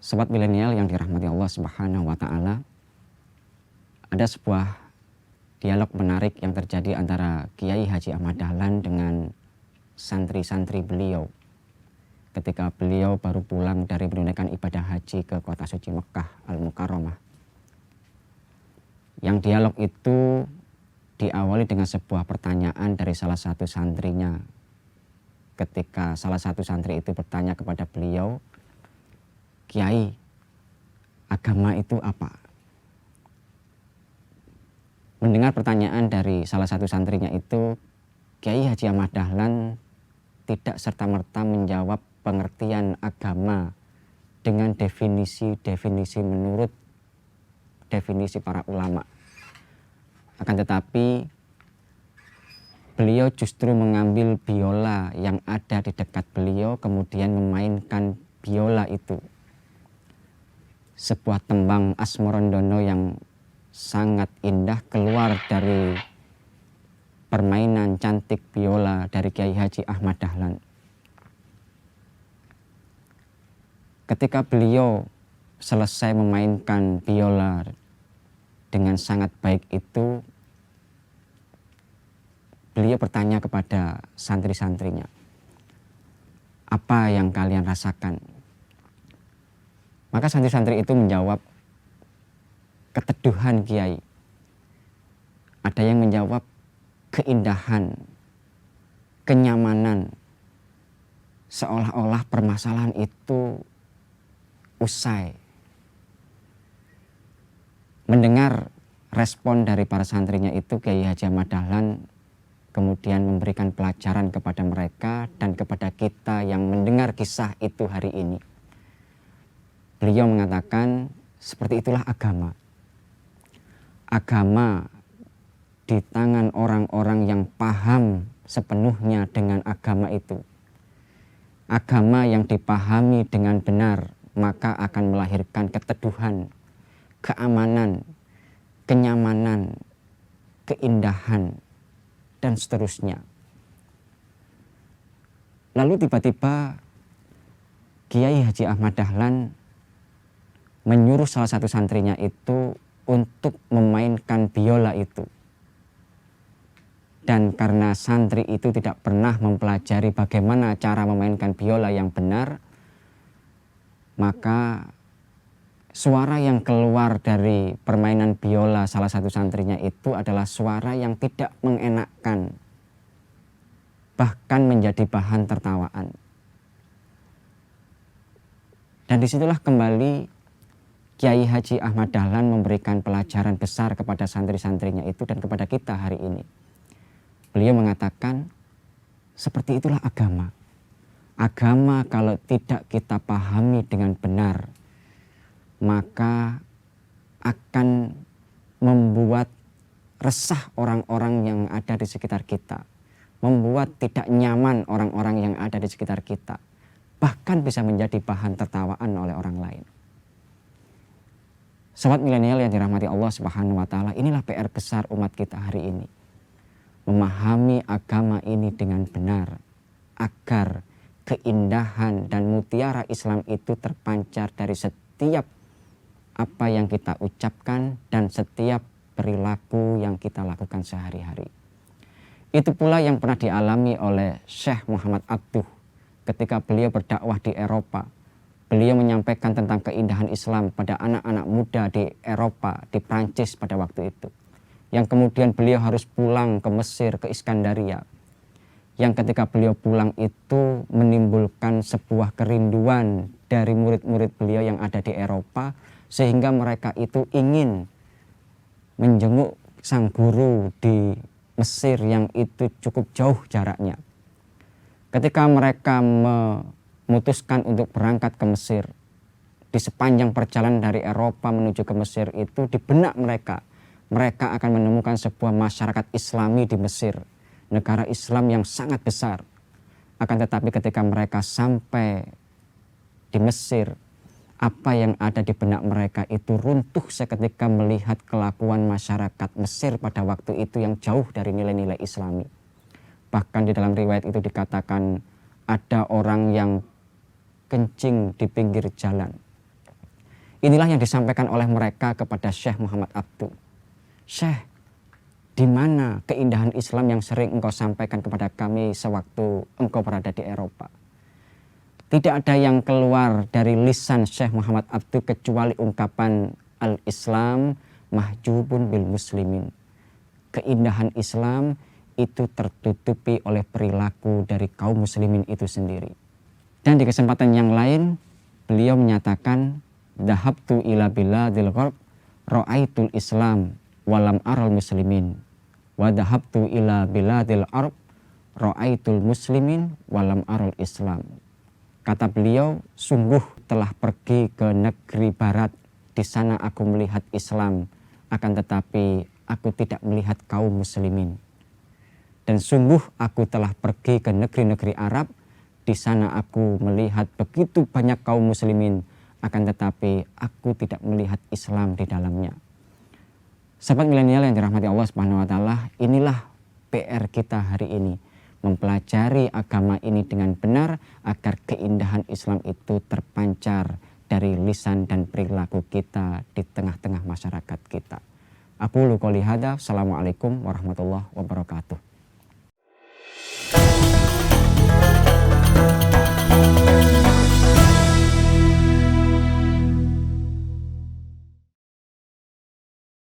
Sobat milenial yang dirahmati Allah Subhanahu wa Ta'ala, ada sebuah dialog menarik yang terjadi antara Kiai Haji Ahmad Dahlan dengan santri-santri beliau ketika beliau baru pulang dari menunaikan ibadah haji ke kota suci Mekah Al-Mukarramah. Yang dialog itu diawali dengan sebuah pertanyaan dari salah satu santrinya. Ketika salah satu santri itu bertanya kepada beliau, "Kiai, agama itu apa?" Mendengar pertanyaan dari salah satu santrinya itu, Kiai Haji Ahmad Dahlan tidak serta-merta menjawab pengertian agama dengan definisi-definisi menurut definisi para ulama. Akan tetapi beliau justru mengambil biola yang ada di dekat beliau, kemudian memainkan biola itu. Sebuah tembang Asmorondono yang sangat indah keluar dari permainan cantik biola dari Kiai Haji Ahmad Dahlan. Ketika beliau selesai memainkan biola dengan sangat baik itu, beliau bertanya kepada santri-santrinya, "Apa yang kalian rasakan?" Maka santri-santri itu menjawab, "Keteduhan Kiai." Ada yang menjawab, "Keindahan, kenyamanan." Seolah-olah permasalahan itu usai. Mendengar respon dari para santrinya itu, Kiai Haji Ahmad Dahlan kemudian memberikan pelajaran kepada mereka dan kepada kita yang mendengar kisah itu hari ini. Beliau mengatakan, seperti itulah agama. Agama di tangan orang-orang yang paham sepenuhnya dengan agama itu. Agama yang dipahami dengan benar, maka akan melahirkan keteduhan, keamanan, kenyamanan, keindahan, dan seterusnya. Lalu tiba-tiba Kiai Haji Ahmad Dahlan menyuruh salah satu santrinya itu untuk memainkan biola itu. Dan karena santri itu tidak pernah mempelajari bagaimana cara memainkan biola yang benar, maka suara yang keluar dari permainan biola salah satu santrinya itu adalah suara yang tidak mengenakkan, bahkan menjadi bahan tertawaan. Dan disitulah kembali Kiai Haji Ahmad Dahlan memberikan pelajaran besar kepada santri-santrinya itu dan kepada kita hari ini. Beliau mengatakan, seperti itulah agama. Agama kalau tidak kita pahami dengan benar, maka akan membuat resah orang-orang yang ada di sekitar kita, membuat tidak nyaman orang-orang yang ada di sekitar kita, bahkan bisa menjadi bahan tertawaan oleh orang lain. Sobat milenial yang dirahmati Allah Subhanahu wa Ta'ala, inilah PR besar umat kita hari ini. Memahami agama ini dengan benar agar keindahan dan mutiara Islam itu terpancar dari setiap apa yang kita ucapkan dan setiap perilaku yang kita lakukan sehari-hari. Itu pula yang pernah dialami oleh Syekh Muhammad Abduh ketika beliau berdakwah di Eropa. Beliau menyampaikan tentang keindahan Islam pada anak-anak muda di Eropa, di Prancis pada waktu itu. Yang kemudian beliau harus pulang ke Mesir, ke Iskandaria. Yang ketika beliau pulang itu menimbulkan sebuah kerinduan dari murid-murid beliau yang ada di Eropa, sehingga mereka itu ingin menjenguk sang guru di Mesir yang itu cukup jauh jaraknya. Ketika mereka memutuskan untuk berangkat ke Mesir, di sepanjang perjalanan dari Eropa menuju ke Mesir itu, di benak mereka akan menemukan sebuah masyarakat Islami di Mesir, negara Islam yang sangat besar. Akan tetapi ketika mereka sampai di Mesir, apa yang ada di benak mereka itu runtuh seketika melihat kelakuan masyarakat Mesir pada waktu itu yang jauh dari nilai-nilai Islami. Bahkan di dalam riwayat itu dikatakan ada orang yang kencing di pinggir jalan. Inilah yang disampaikan oleh mereka kepada Syekh Muhammad Abduh. Syekh, di mana keindahan Islam yang sering engkau sampaikan kepada kami sewaktu engkau berada di Eropa? Tidak ada yang keluar dari lisan Syekh Muhammad Abduh kecuali ungkapan al-Islam mahjubun bil muslimin. Keindahan Islam itu tertutupi oleh perilaku dari kaum muslimin itu sendiri. Dan di kesempatan yang lain, beliau menyatakan, dhahabtu ila biladil gharb ra'aitul Islam walam aral muslimin wa dhahabtu ila biladil arab ra'aitul muslimin walam aral Islam. Kata beliau, sungguh telah pergi ke negeri barat, di sana aku melihat Islam, akan tetapi aku tidak melihat kaum muslimin. Dan sungguh aku telah pergi ke negeri-negeri Arab, di sana aku melihat begitu banyak kaum muslimin, akan tetapi aku tidak melihat Islam di dalamnya. Sahabat milenial yang dirahmati Allah Subhanahu wa taala, inilah PR kita hari ini, mempelajari agama ini dengan benar agar keindahan Islam itu terpancar dari lisan dan perilaku kita di tengah-tengah masyarakat kita. Aku qouli hadza, assalamualaikum warahmatullahi wabarakatuh.